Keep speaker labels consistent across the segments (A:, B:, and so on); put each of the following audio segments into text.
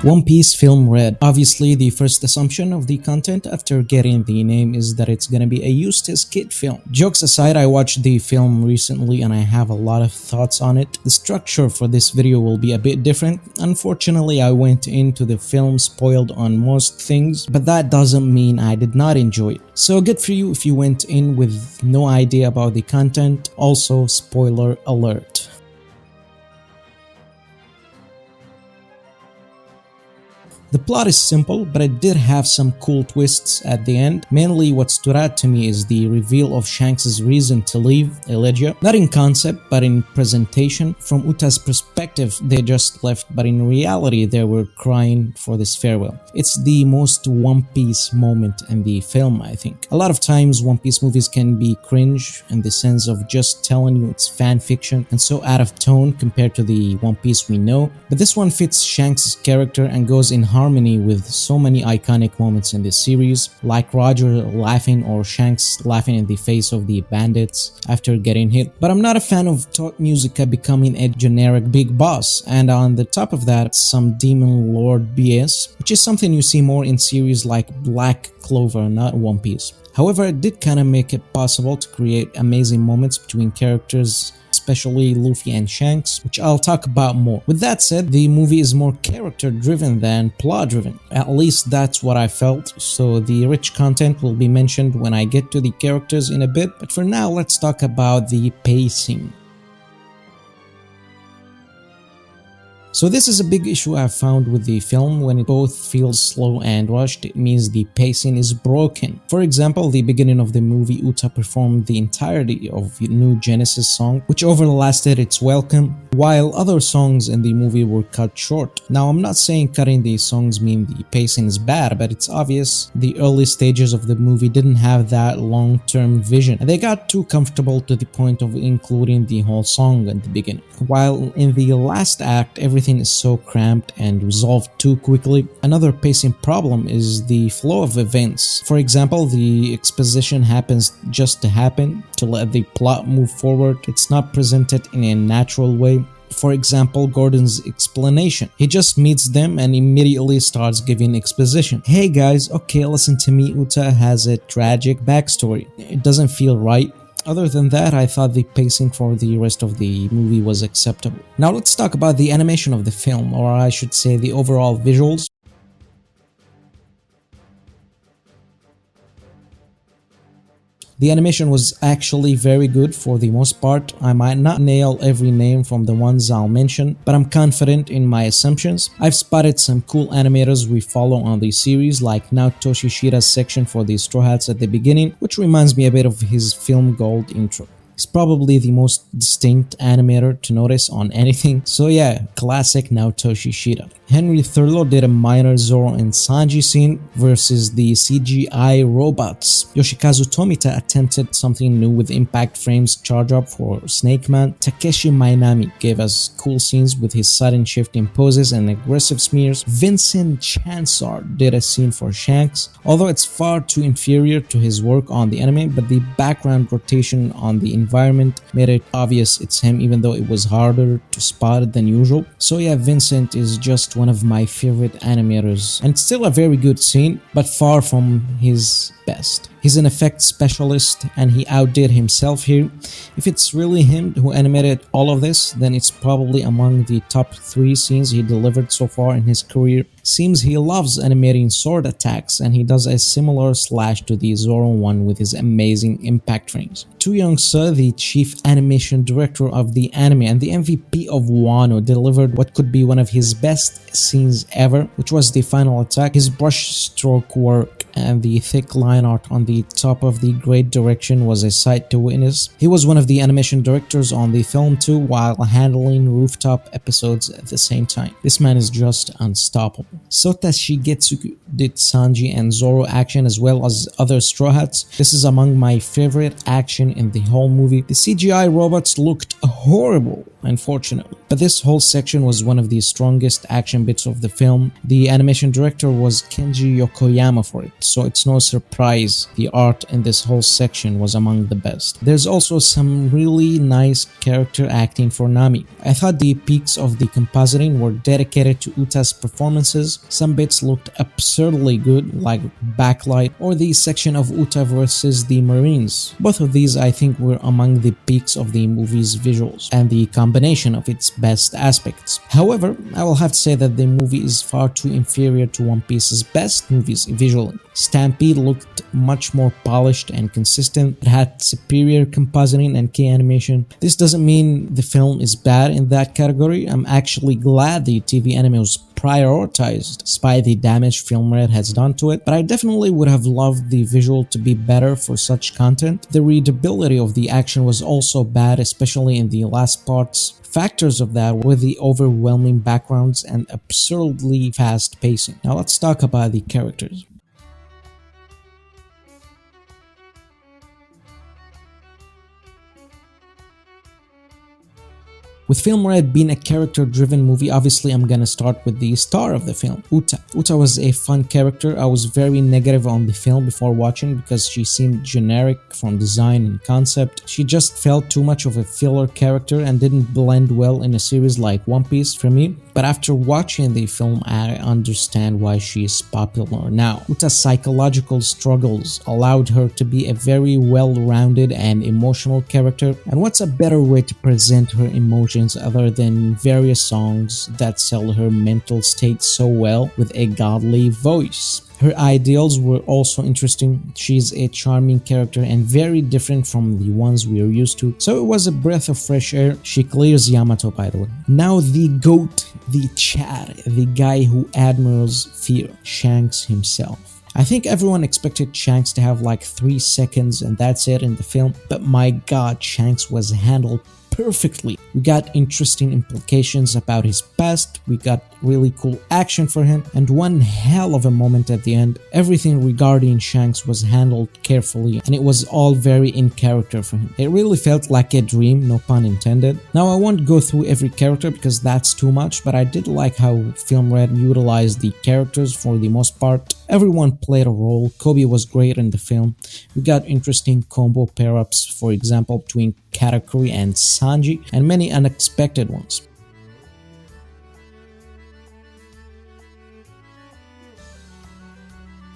A: One Piece Film Red. Obviously, the first assumption of the content after getting the name is that it's gonna be a Eustace Kid film. Jokes aside, I watched the film recently and I have a lot of thoughts on it. The structure for this video will be a bit different. Unfortunately, I went into the film spoiled on most things, but that doesn't mean I did not enjoy it. So good for you if you went in with no idea about the content. Also, spoiler alert. The plot is simple, but it did have some cool twists at the end. Mainly what stood out to me is the reveal of Shanks' reason to leave Elegia. Not in concept, but in presentation. From Uta's perspective, they just left, but in reality, they were crying for this farewell. It's the most One Piece moment in the film, I think. A lot of times, One Piece movies can be cringe in the sense of just telling you it's fan fiction and so out of tone compared to the One Piece we know. But this one fits Shanks' character and goes in harmony with so many iconic moments in this series, like Roger laughing or Shanks laughing in the face of the bandits after getting hit. But I'm not a fan of Tot Musica becoming a generic big boss, and on the top of that, some Demon Lord BS, which is something you see more in series like Black Clover, not One Piece. However, it did kinda make it possible to create amazing moments between characters, especially Luffy and Shanks, which I'll talk about more. With that said, the movie is more character driven than plot driven. At least that's what I felt, so the rich content will be mentioned when I get to the characters in a bit, but for now let's talk about the pacing. So this is a big issue I've found with the film. When it both feels slow and rushed, it means the pacing is broken. For example, the beginning of the movie, Uta performed the entirety of New Genesis song, which overlasted its welcome, while other songs in the movie were cut short. Now, I'm not saying cutting these songs mean the pacing is bad, but it's obvious the early stages of the movie didn't have that long-term vision, and they got too comfortable to the point of including the whole song at the beginning. While in the last act, everything is so cramped and resolved too quickly. Another pacing problem is the flow of events. For example, the exposition happens just to happen, to let the plot move forward. It's not presented in a natural way. For example, Gordon's explanation. He just meets them and immediately starts giving exposition. Hey guys, okay, listen to me, Uta has a tragic backstory. It doesn't feel right. Other than that, I thought the pacing for the rest of the movie was acceptable. Now let's talk about the animation of the film, or I should say the overall visuals. The animation was actually very good for the most part. I might not nail every name from the ones I'll mention, but I'm confident in my assumptions. I've spotted some cool animators we follow on the series, like Naoto Shishida's section for the Straw Hats at the beginning, which reminds me a bit of his Film Gold intro. He's probably the most distinct animator to notice on anything, so yeah, classic Naoto Shishida. Henry Thurlow did a minor Zoro and Sanji scene versus the CGI robots. Yoshikazu Tomita attempted something new with Impact Frames charge up for Snake Man. Takeshi Mainami gave us cool scenes with his sudden shift in poses and aggressive smears. Vincent Chansard did a scene for Shanks, although it's far too inferior to his work on the anime, but the background rotation on the environment made it obvious it's him, even though it was harder to spot than usual. So yeah, Vincent is just one of my favorite animators, and it's still a very good scene, but far from his best. He's an effects specialist and he outdid himself here. If it's really him who animated all of this, then it's probably among the top 3 scenes he delivered so far in his career. Seems he loves animating sword attacks, and he does a similar slash to the Zoro one with his amazing impact frames. Tu Young-seo, the chief animation director of the anime and the MVP of Wano, delivered what could be one of his best scenes ever, which was the final attack. His brush stroke work and the thick line art on the top of the great direction was a sight to witness. He was one of the animation directors on the film too, while handling rooftop episodes at the same time. This man is just unstoppable. Sota Shigetsugu did Sanji and Zoro action as well as other Straw Hats. This is among my favorite action in the whole movie. The CGI robots looked horrible, unfortunately, but this whole section was one of the strongest action bits of the film. The animation director was Kenji Yokoyama for it, so it's no surprise the art in this whole section was among the best. There's also some really nice character acting for Nami. I thought the peaks of the compositing were dedicated to Uta's performances. Some bits looked absurdly good, like Backlight or the section of Uta versus the Marines. Both of these I think were among the peaks of the movie's visuals and the combination of its best aspects. However, I will have to say that the movie is far too inferior to One Piece's best movies visually. Stampede looked much more polished and consistent. It had superior compositing and key animation. This doesn't mean the film is bad in that category. I'm actually glad the TV anime was prioritized despite the damage Film Red has done to it, but I definitely would have loved the visual to be better for such content. The readability of the action was also bad, especially in the last parts. Factors of that were the overwhelming backgrounds and absurdly fast pacing. Now let's talk about the characters. With Film Red being a character-driven movie, obviously I'm gonna start with the star of the film, Uta. Uta was a fun character. I was very negative on the film before watching because she seemed generic from design and concept. She just felt too much of a filler character and didn't blend well in a series like One Piece for me. But after watching the film, I understand why she is popular now. Uta's psychological struggles allowed her to be a very well-rounded and emotional character. And what's a better way to present her emotions other than various songs that sell her mental state so well with a godly voice? Her ideals were also interesting. She's a charming character and very different from the ones we are used to, so it was a breath of fresh air. She clears Yamato, by the way. Now the GOAT, the Chad, the guy who admirals fear, Shanks himself. I think everyone expected Shanks to have like 3 seconds and that's it in the film, but my god, Shanks was handled perfectly. We got interesting implications about his past, we got really cool action for him, and one hell of a moment at the end. Everything regarding Shanks was handled carefully and it was all very in character for him. It really felt like a dream, no pun intended. Now I won't go through every character because that's too much, but I did like how Film Red utilized the characters for the most part. Everyone played a role. Kobe was great in the film. We got interesting combo pair-ups, for example between Katakuri and Sanji, and many unexpected ones.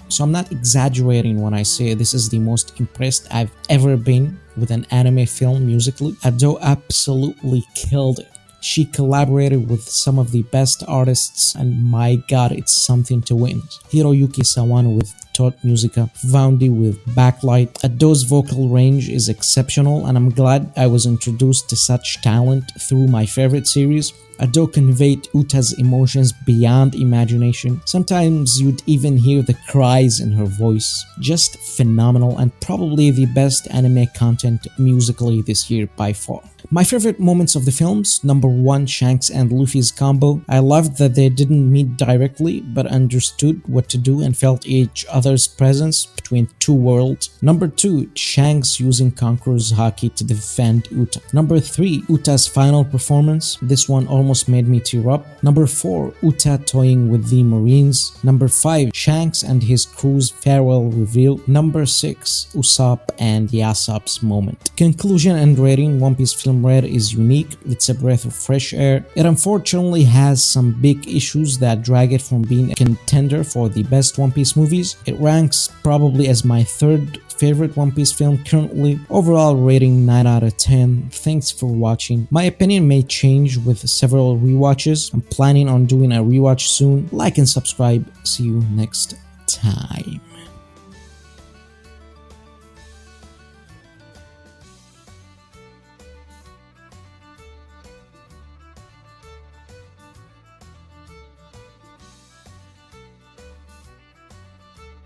A: So I'm not exaggerating when I say this is the most impressed I've ever been with an anime film musically. Ado absolutely killed it. She collaborated with some of the best artists and my god, it's something to witness. Hiroyuki Sawano with Tot Musica, Vaundi with Backlight. Ado's vocal range is exceptional and I'm glad I was introduced to such talent through my favorite series. Ado conveyed Uta's emotions beyond imagination. Sometimes you'd even hear the cries in her voice. Just phenomenal and probably the best anime content musically this year by far. My favorite moments of the films: number 1, Shanks and Luffy's combo. I loved that they didn't meet directly but understood what to do and felt each other's presence between two worlds. Number 2, Shanks using Conqueror's Haki to defend Uta. Number 3, Uta's final performance. This one almost made me tear up. Number 4, Uta toying with the Marines. Number 5, Shanks and his crew's farewell reveal. Number 6, Usopp and Yasopp's moment. Conclusion and rating: One Piece Film Red is unique. It's a breath of fresh air. It unfortunately has some big issues that drag it from being a contender for the best One Piece movies. It ranks probably as my 3rd favorite One Piece film currently. Overall rating 9 out of 10. Thanks for watching. My opinion may change with several rewatches. I'm planning on doing a rewatch soon. Like and subscribe. See you next time.